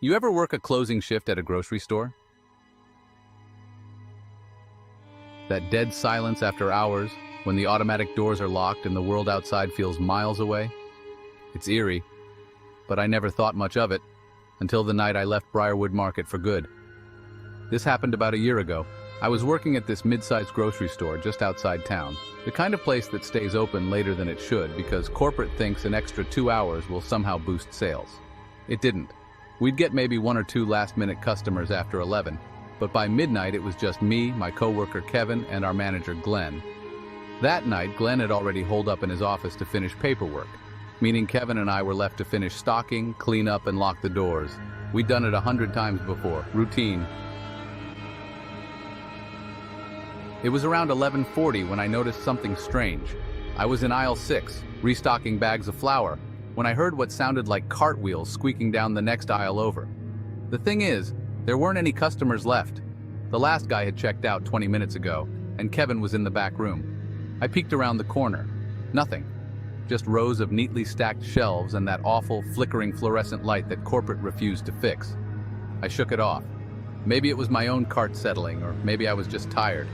You ever work a closing shift at a grocery store? That dead silence after hours, when the automatic doors are locked and the world outside feels miles away? It's eerie, but I never thought much of it until the night I left Briarwood Market for good. This happened about a year ago. I was working at this mid-sized grocery store just outside town, the kind of place that stays open later than it should because corporate thinks an extra 2 hours will somehow boost sales. It didn't. We'd get maybe 1 or 2 last-minute customers after 11, but by midnight it was just me, my coworker Kevin, and our manager Glenn. That night, Glenn had already holed up in his office to finish paperwork, meaning Kevin and I were left to finish stocking, clean up, and lock the doors. We'd done it 100 times before, routine. It was around 11:40 when I noticed something strange. I was in aisle 6, restocking bags of flour, when I heard what sounded like cartwheels squeaking down the next aisle over. The thing is, there weren't any customers left. The last guy had checked out 20 minutes ago, and Kevin was in the back room. I peeked around the corner. Nothing. Just rows of neatly stacked shelves and that awful, flickering fluorescent light that corporate refused to fix. I shook it off. Maybe it was my own cart settling, or maybe I was just tired.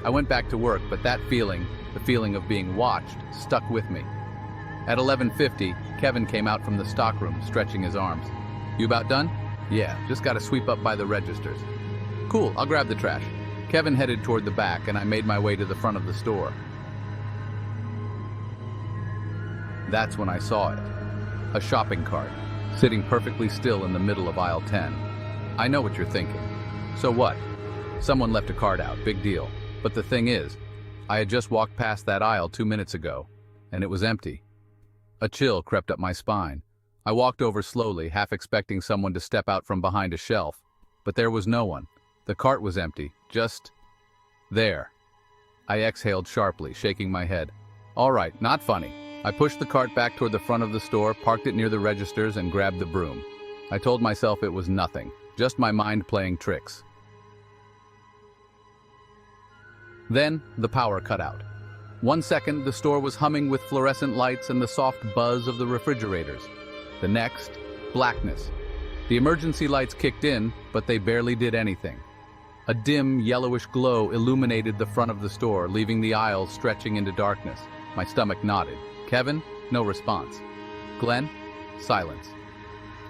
I went back to work, but that feeling, the feeling of being watched, stuck with me. At 11:50, Kevin came out from the stockroom, stretching his arms. "You about done?" "Yeah, just gotta sweep up by the registers." "Cool, I'll grab the trash." Kevin headed toward the back, and I made my way to the front of the store. That's when I saw it. A shopping cart, sitting perfectly still in the middle of aisle 10. I know what you're thinking. So what? Someone left a cart out, big deal. But the thing is, I had just walked past that aisle 2 minutes ago, and it was empty. A chill crept up my spine. I walked over slowly, half expecting someone to step out from behind a shelf. But there was no one. The cart was empty, just there. I exhaled sharply, shaking my head. All right, not funny. I pushed the cart back toward the front of the store, parked it near the registers, and grabbed the broom. I told myself it was nothing, just my mind playing tricks. Then, the power cut out. 1 second, the store was humming with fluorescent lights and the soft buzz of the refrigerators. The next, blackness. The emergency lights kicked in, but they barely did anything. A dim, yellowish glow illuminated the front of the store, leaving the aisles stretching into darkness. My stomach nodded. Kevin? No response. Glenn? Silence.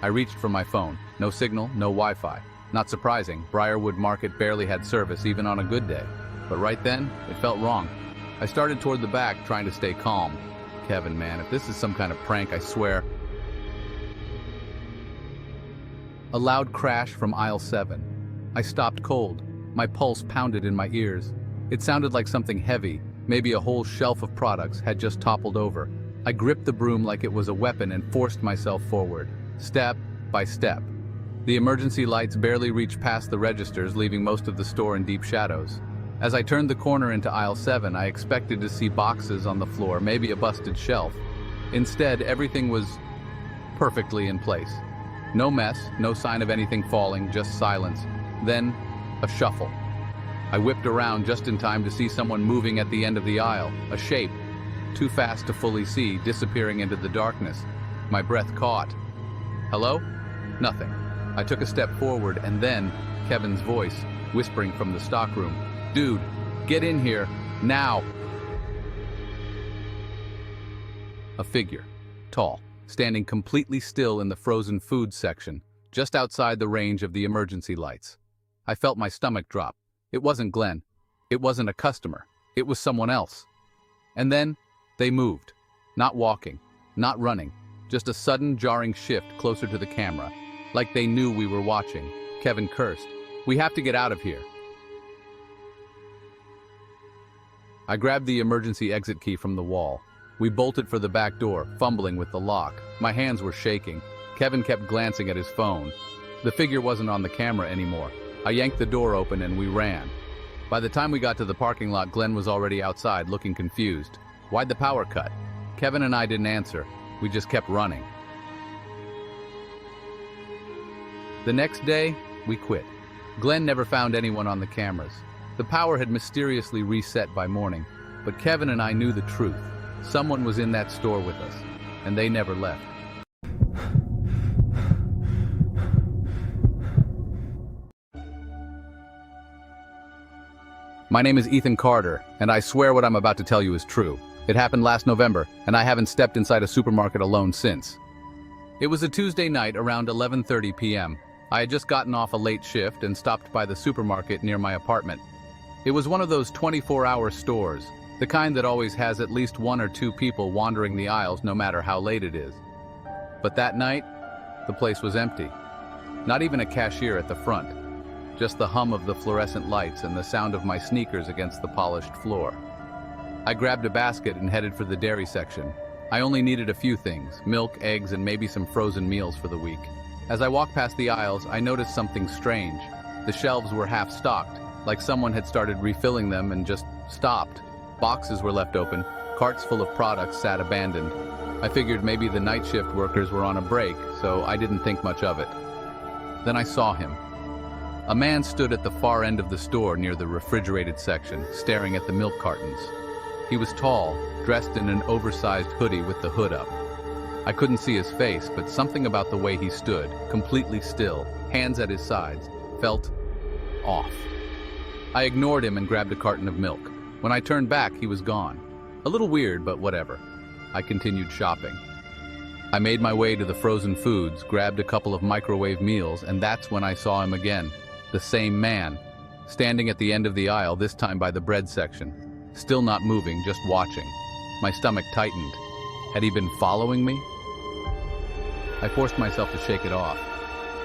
I reached for my phone. No signal, no Wi-Fi. Not surprising, Briarwood Market barely had service even on a good day. But right then, it felt wrong. I started toward the back, trying to stay calm. Kevin, man, if this is some kind of prank, I swear. A loud crash from aisle 7. I stopped cold. My pulse pounded in my ears. It sounded like something heavy, maybe a whole shelf of products, had just toppled over. I gripped the broom like it was a weapon and forced myself forward, step by step. The emergency lights barely reached past the registers, leaving most of the store in deep shadows. As I turned the corner into aisle 7, I expected to see boxes on the floor, maybe a busted shelf. Instead, everything was perfectly in place. No mess, no sign of anything falling, just silence. Then, a shuffle. I whipped around just in time to see someone moving at the end of the aisle, a shape, too fast to fully see, disappearing into the darkness. My breath caught. Hello? Nothing. I took a step forward, and then Kevin's voice, whispering from the stockroom. "Dude, get in here, now!" A figure, tall, standing completely still in the frozen foods section, just outside the range of the emergency lights. I felt my stomach drop. It wasn't Glenn. It wasn't a customer. It was someone else. And then, they moved. Not walking, not running, just a sudden jarring shift closer to the camera, like they knew we were watching. Kevin cursed. "We have to get out of here." I grabbed the emergency exit key from the wall. We bolted for the back door, fumbling with the lock. My hands were shaking. Kevin kept glancing at his phone. The figure wasn't on the camera anymore. I yanked the door open and we ran. By the time we got to the parking lot, Glenn was already outside, looking confused. "Why'd the power cut?" Kevin and I didn't answer. We just kept running. The next day, we quit. Glenn never found anyone on the cameras. The power had mysteriously reset by morning, but Kevin and I knew the truth. Someone was in that store with us, and they never left. My name is Ethan Carter, and I swear what I'm about to tell you is true. It happened last November, and I haven't stepped inside a supermarket alone since. It was a Tuesday night around 11:30 p.m. I had just gotten off a late shift and stopped by the supermarket near my apartment. It was one of those 24-hour stores, the kind that always has at least one or two people wandering the aisles no matter how late it is. But that night, the place was empty. Not even a cashier at the front. Just the hum of the fluorescent lights and the sound of my sneakers against the polished floor. I grabbed a basket and headed for the dairy section. I only needed a few things, milk, eggs, and maybe some frozen meals for the week. As I walked past the aisles, I noticed something strange. The shelves were half stocked, like someone had started refilling them and just stopped. Boxes were left open, carts full of products sat abandoned. I figured maybe the night shift workers were on a break, so I didn't think much of it. Then I saw him. A man stood at the far end of the store near the refrigerated section, staring at the milk cartons. He was tall, dressed in an oversized hoodie with the hood up. I couldn't see his face, but something about the way he stood, completely still, hands at his sides, felt off. I ignored him and grabbed a carton of milk. When I turned back, he was gone. A little weird, but whatever. I continued shopping. I made my way to the frozen foods, grabbed a couple of microwave meals, and that's when I saw him again. The same man, standing at the end of the aisle, this time by the bread section. Still not moving, just watching. My stomach tightened. Had he been following me? I forced myself to shake it off.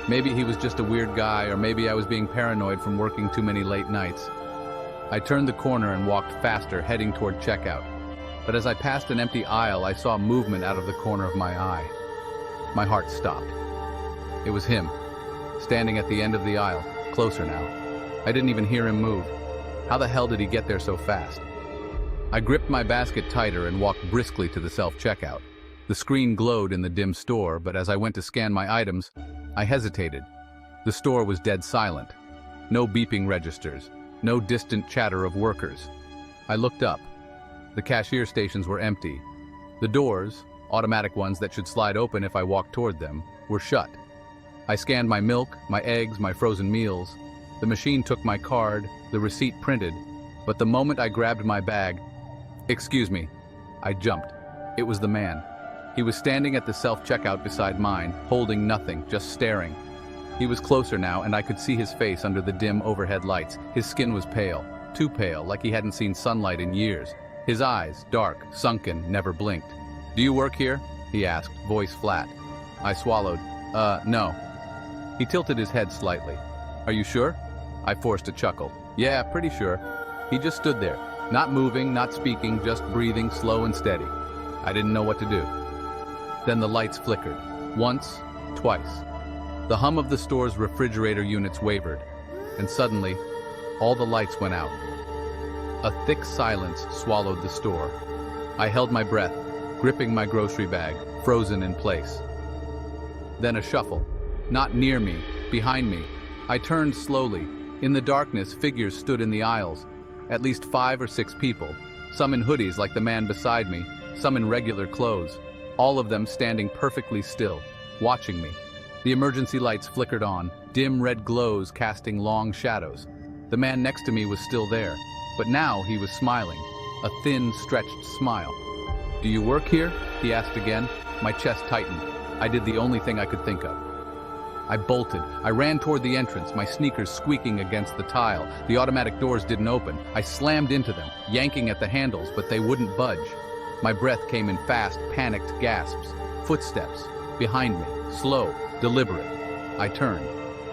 Maybe he was just a weird guy, or maybe I was being paranoid from working too many late nights. I turned the corner and walked faster, heading toward checkout. But as I passed an empty aisle, I saw movement out of the corner of my eye. My heart stopped. It was him, standing at the end of the aisle, closer now. I didn't even hear him move. How the hell did he get there so fast? I gripped my basket tighter and walked briskly to the self-checkout. The screen glowed in the dim store, but as I went to scan my items, I hesitated. The store was dead silent. No beeping registers, no distant chatter of workers. I looked up. The cashier stations were empty. The doors, automatic ones that should slide open if I walked toward them, were shut. I scanned my milk, my eggs, my frozen meals. The machine took my card, the receipt printed, but the moment I grabbed my bag, "Excuse me," I jumped. It was the man. He was standing at the self-checkout beside mine, holding nothing, just staring. He was closer now, and I could see his face under the dim overhead lights. His skin was pale, too pale, like he hadn't seen sunlight in years. His eyes, dark, sunken, never blinked. "Do you work here?" he asked, voice flat. I swallowed. No." He tilted his head slightly. "Are you sure?" I forced a chuckle. "Yeah, pretty sure." He just stood there, not moving, not speaking, just breathing slow and steady. I didn't know what to do. Then the lights flickered. Once, twice. The hum of the store's refrigerator units wavered, and suddenly, all the lights went out. A thick silence swallowed the store. I held my breath, gripping my grocery bag, frozen in place. Then a shuffle. Not near me, behind me. I turned slowly. In the darkness, figures stood in the aisles. At least 5 or 6 people. Some in hoodies like the man beside me, some in regular clothes. All of them standing perfectly still, watching me. The emergency lights flickered on, dim red glows casting long shadows. The man next to me was still there, but now he was smiling, a thin, stretched smile. "Do you work here?" he asked again. My chest tightened. I did the only thing I could think of. I bolted. I ran toward the entrance, my sneakers squeaking against the tile. The automatic doors didn't open. I slammed into them, yanking at the handles, but they wouldn't budge. My breath came in fast, panicked gasps. Footsteps. Behind me. Slow. Deliberate. I turned.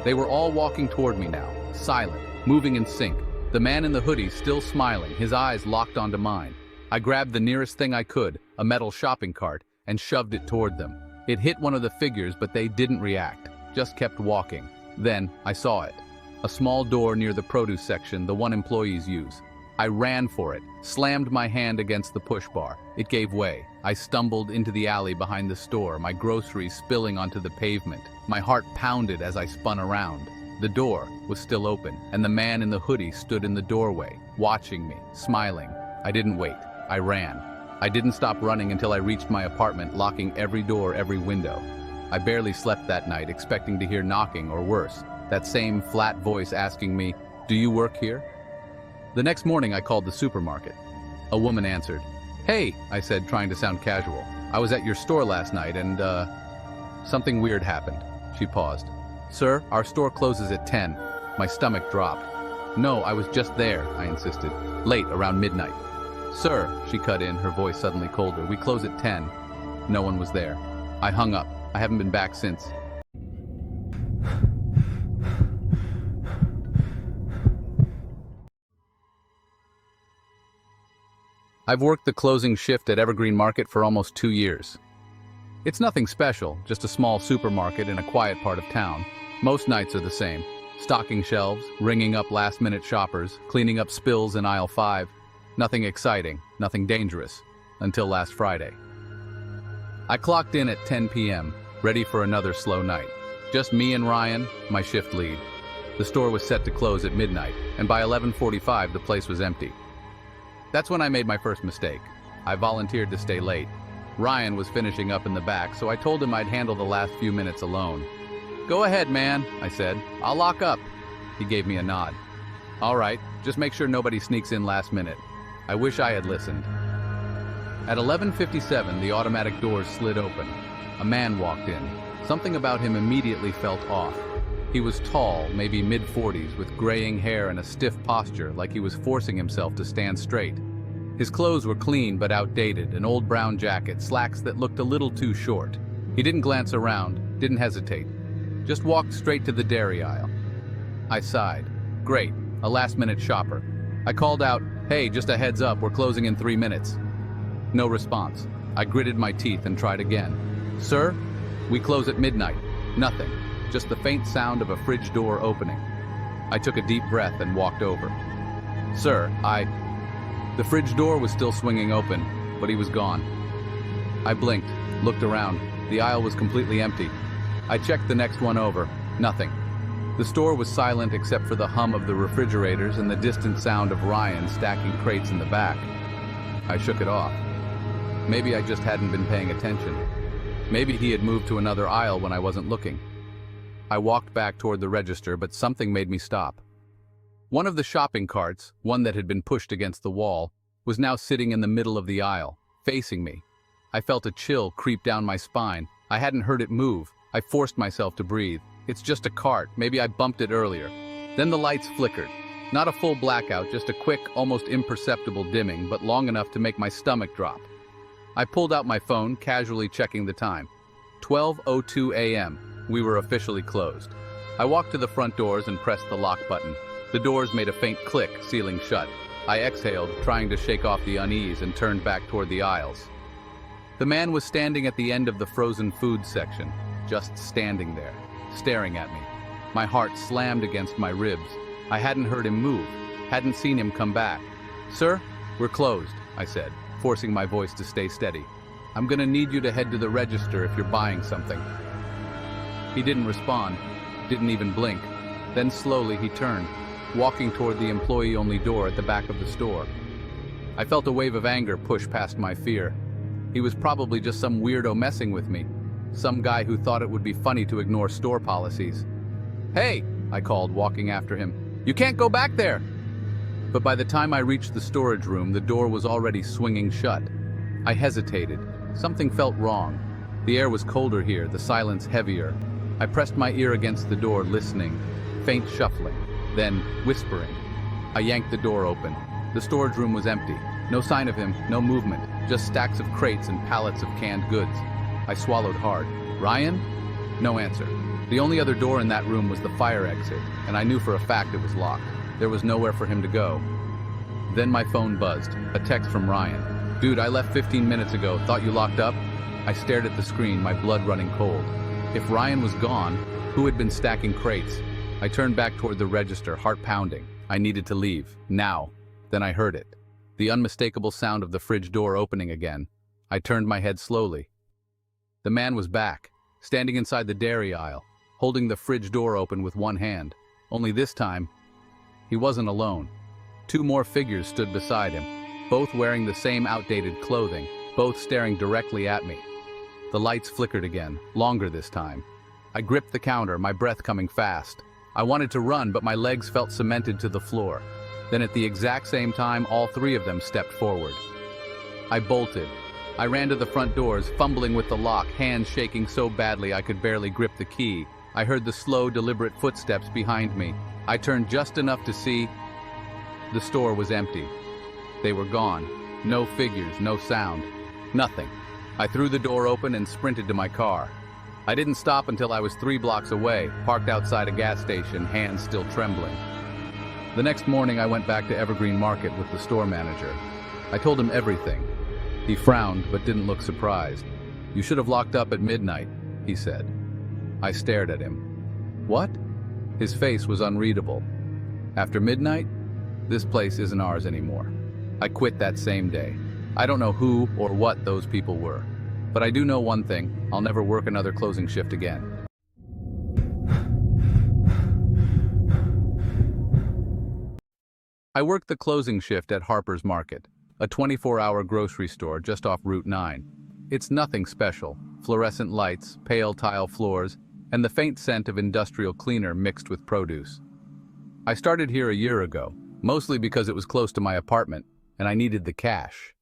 They were all walking toward me now, silent, moving in sync. The man in the hoodie still smiling, his eyes locked onto mine. I grabbed the nearest thing I could, a metal shopping cart, and shoved it toward them. It hit one of the figures, but they didn't react, just kept walking. Then I saw it. A small door near the produce section, the one employees use. I ran for it, slammed my hand against the push bar. It gave way. I stumbled into the alley behind the store, my groceries spilling onto the pavement. My heart pounded as I spun around. The door was still open, and the man in the hoodie stood in the doorway, watching me, smiling. I didn't wait. I ran. I didn't stop running until I reached my apartment, locking every door, every window. I barely slept that night, expecting to hear knocking or worse, that same flat voice asking me, "Do you work here?" The next morning, I called the supermarket. A woman answered. "Hey," I said, trying to sound casual. "I was at your store last night and, something weird happened." She paused. "Sir, our store closes at 10. My stomach dropped. "No, I was just there," I insisted. "Late, around midnight." "Sir," she cut in, her voice suddenly colder. "We close at 10. No one was there." I hung up. I haven't been back since. I've worked the closing shift at Evergreen Market for almost 2 years. It's nothing special, just a small supermarket in a quiet part of town. Most nights are the same. Stocking shelves, ringing up last-minute shoppers, cleaning up spills in aisle 5. Nothing exciting, nothing dangerous, until last Friday. I clocked in at 10 p.m., ready for another slow night. Just me and Ryan, my shift lead. The store was set to close at midnight, and by 11:45 the place was empty. That's when I made my first mistake. I volunteered to stay late. Ryan was finishing up in the back, so I told him I'd handle the last few minutes alone. "Go ahead, man," I said. "I'll lock up." He gave me a nod. "All right, just make sure nobody sneaks in last minute." I wish I had listened. At 11:57, the automatic doors slid open. A man walked in. Something about him immediately felt off. He was tall, maybe mid-40s, with graying hair and a stiff posture, like he was forcing himself to stand straight. His clothes were clean but outdated, an old brown jacket, slacks that looked a little too short. He didn't glance around, didn't hesitate. Just walked straight to the dairy aisle. I sighed. Great, a last-minute shopper. I called out, "Hey, just a heads up, we're closing in 3 minutes." No response. I gritted my teeth and tried again. "Sir, we close at midnight." Nothing. Just the faint sound of a fridge door opening. I took a deep breath and walked over. "Sir, The fridge door was still swinging open, but he was gone. I blinked, looked around. The aisle was completely empty. I checked the next one over. Nothing. The store was silent except for the hum of the refrigerators and the distant sound of Ryan stacking crates in the back. I shook it off. Maybe I just hadn't been paying attention. Maybe he had moved to another aisle when I wasn't looking. I walked back toward the register, but something made me stop. One of the shopping carts, one that had been pushed against the wall, was now sitting in the middle of the aisle, facing me. I felt a chill creep down my spine. I hadn't heard it move. I forced myself to breathe. It's just a cart. Maybe I bumped it earlier. Then the lights flickered. Not a full blackout, just a quick, almost imperceptible dimming, but long enough to make my stomach drop. I pulled out my phone, casually checking the time. 12:02 a.m. We were officially closed. I walked to the front doors and pressed the lock button. The doors made a faint click, sealing shut. I exhaled, trying to shake off the unease, and turned back toward the aisles. The man was standing at the end of the frozen food section, just standing there, staring at me. My heart slammed against my ribs. I hadn't heard him move, hadn't seen him come back. "Sir, we're closed," I said, forcing my voice to stay steady. "I'm gonna need you to head to the register if you're buying something." He didn't respond, didn't even blink. Then slowly he turned, walking toward the employee-only door at the back of the store. I felt a wave of anger push past my fear. He was probably just some weirdo messing with me, some guy who thought it would be funny to ignore store policies. "Hey!" I called, walking after him. "You can't go back there!" But by the time I reached the storage room, the door was already swinging shut. I hesitated. Something felt wrong. The air was colder here, the silence heavier. I pressed my ear against the door, listening. Faint shuffling. Then, whispering. I yanked the door open. The storage room was empty. No sign of him, no movement, just stacks of crates and pallets of canned goods. I swallowed hard. "Ryan?" No answer. The only other door in that room was the fire exit, and I knew for a fact it was locked. There was nowhere for him to go. Then my phone buzzed. A text from Ryan. "Dude, I left 15 minutes ago. Thought you locked up?" I stared at the screen, my blood running cold. If Ryan was gone, who had been stacking crates? I turned back toward the register, heart pounding. I needed to leave. Now. Then I heard it. The unmistakable sound of the fridge door opening again. I turned my head slowly. The man was back, standing inside the dairy aisle, holding the fridge door open with one hand. Only this time, he wasn't alone. 2 more figures stood beside him, both wearing the same outdated clothing, both staring directly at me. The lights flickered again, longer this time. I gripped the counter, my breath coming fast. I wanted to run, but my legs felt cemented to the floor. Then at the exact same time, all three of them stepped forward. I bolted. I ran to the front doors, fumbling with the lock, hands shaking so badly I could barely grip the key. I heard the slow, deliberate footsteps behind me. I turned just enough to see the store was empty. They were gone. No figures, no sound, nothing. I threw the door open and sprinted to my car. I didn't stop until I was 3 blocks away, parked outside a gas station, hands still trembling. The next morning I went back to Evergreen Market with the store manager. I told him everything. He frowned but didn't look surprised. "You should have locked up at midnight," he said. I stared at him. "What?" His face was unreadable. "After midnight? This place isn't ours anymore." I quit that same day. I don't know who or what those people were, but I do know one thing: I'll never work another closing shift again. I worked the closing shift at Harper's Market, a 24-hour grocery store just off Route 9. It's nothing special: fluorescent lights, pale tile floors, and the faint scent of industrial cleaner mixed with produce. I started here a year ago, mostly because it was close to my apartment, and I needed the cash.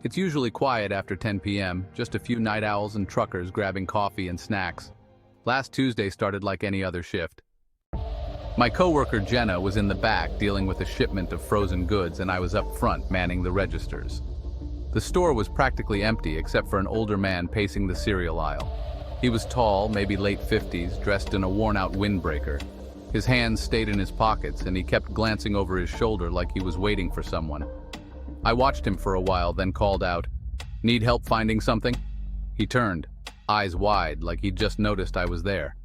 It's usually quiet after 10 p.m., just a few night owls and truckers grabbing coffee and snacks. Last Tuesday started like any other shift. My coworker Jenna was in the back dealing with a shipment of frozen goods, and I was up front manning the registers. The store was practically empty except for an older man pacing the cereal aisle. He was tall, maybe late 50s, dressed in a worn-out windbreaker. His hands stayed in his pockets, and he kept glancing over his shoulder like he was waiting for someone. I watched him for a while, then called out, "Need help finding something?" He turned, eyes wide, like he'd just noticed I was there.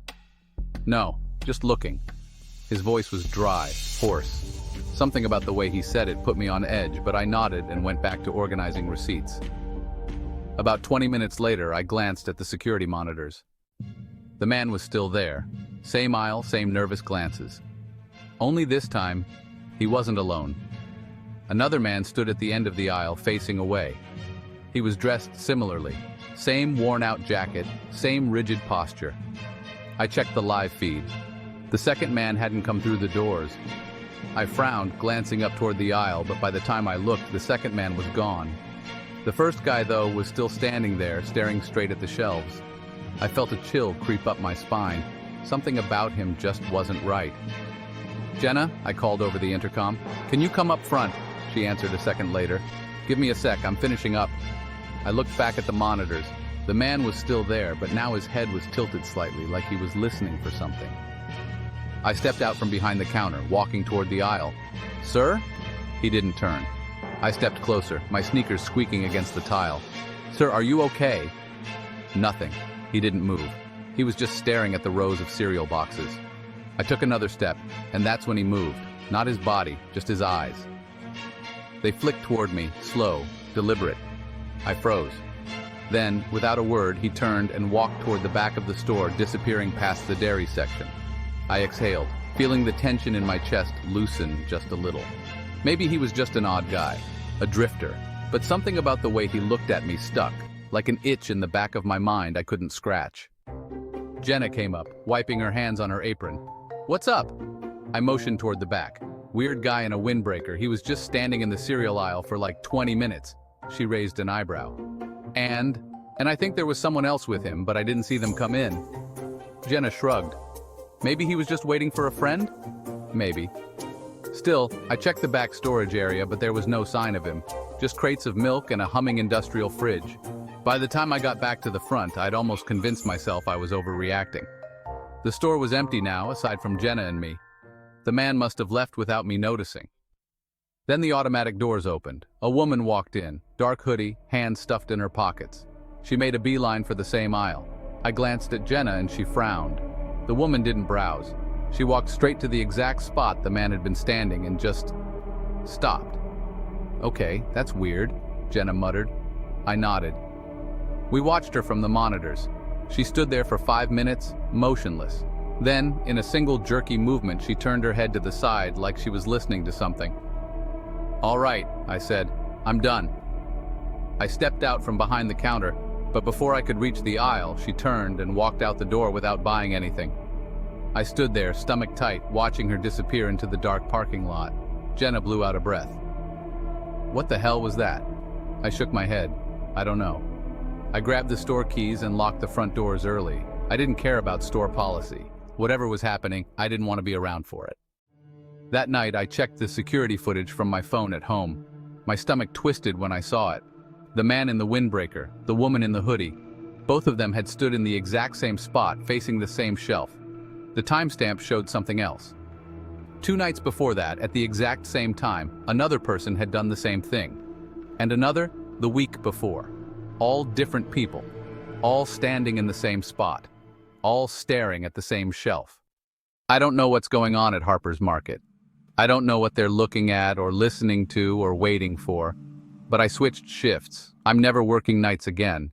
"No, just looking." His voice was dry, hoarse. Something about the way he said it put me on edge, but I nodded and went back to organizing receipts. About 20 minutes later, I glanced at the security monitors. The man was still there. Same aisle, same nervous glances. Only this time, he wasn't alone. Another man stood at the end of the aisle, facing away. He was dressed similarly. Same worn-out jacket, same rigid posture. I checked the live feed. The second man hadn't come through the doors. I frowned, glancing up toward the aisle, but by the time I looked, the second man was gone. The first guy, though, was still standing there, staring straight at the shelves. I felt a chill creep up my spine. Something about him just wasn't right. "Jenna," I called over the intercom. "Can you come up front?" She answered a second later. "Give me a sec, I'm finishing up." I looked back at the monitors. The man was still there, but now his head was tilted slightly, like he was listening for something. I stepped out from behind the counter, walking toward the aisle. "Sir?" He didn't turn. I stepped closer, my sneakers squeaking against the tile. "Sir, are you okay?" Nothing. He didn't move. He was just staring at the rows of cereal boxes. I took another step, and that's when he moved. Not his body, just his eyes. They flicked toward me, slow, deliberate. I froze. Then, without a word, he turned and walked toward the back of the store, disappearing past the dairy section. I exhaled, feeling the tension in my chest loosen just a little. Maybe he was just an odd guy, a drifter, but something about the way he looked at me stuck, like an itch in the back of my mind I couldn't scratch. Jenna came up, wiping her hands on her apron. "What's up?" I motioned toward the back. Weird guy in a windbreaker. He was just standing in the cereal aisle for like 20 minutes. She raised an eyebrow. And I think there was someone else with him, but I didn't see them come in. Jenna shrugged. Maybe he was just waiting for a friend? Maybe. Still, I checked the back storage area, but there was no sign of him. Just crates of milk and a humming industrial fridge. By the time I got back to the front, I'd almost convinced myself I was overreacting. The store was empty now, aside from Jenna and me. The man must have left without me noticing. Then the automatic doors opened. A woman walked in, dark hoodie, hands stuffed in her pockets. She made a beeline for the same aisle. I glanced at Jenna and she frowned. The woman didn't browse. She walked straight to the exact spot the man had been standing and just stopped. "Okay, that's weird," Jenna muttered. I nodded. We watched her from the monitors. She stood there for 5 minutes, motionless. Then, in a single jerky movement, she turned her head to the side like she was listening to something. "All right," I said. "I'm done." I stepped out from behind the counter, but before I could reach the aisle, she turned and walked out the door without buying anything. I stood there, stomach tight, watching her disappear into the dark parking lot. Jenna blew out a breath. What the hell was that? I shook my head. I don't know. I grabbed the store keys and locked the front doors early. I didn't care about store policy. Whatever was happening, I didn't want to be around for it. That night, I checked the security footage from my phone at home. My stomach twisted when I saw it. The man in the windbreaker, the woman in the hoodie, both of them had stood in the exact same spot, facing the same shelf. The timestamp showed something else. 2 nights before that, at the exact same time, another person had done the same thing. And another, the week before. All different people, all standing in the same spot, all staring at the same shelf. I don't know what's going on at Harper's Market. I don't know what they're looking at or listening to or waiting for, but I switched shifts. I'm never working nights again,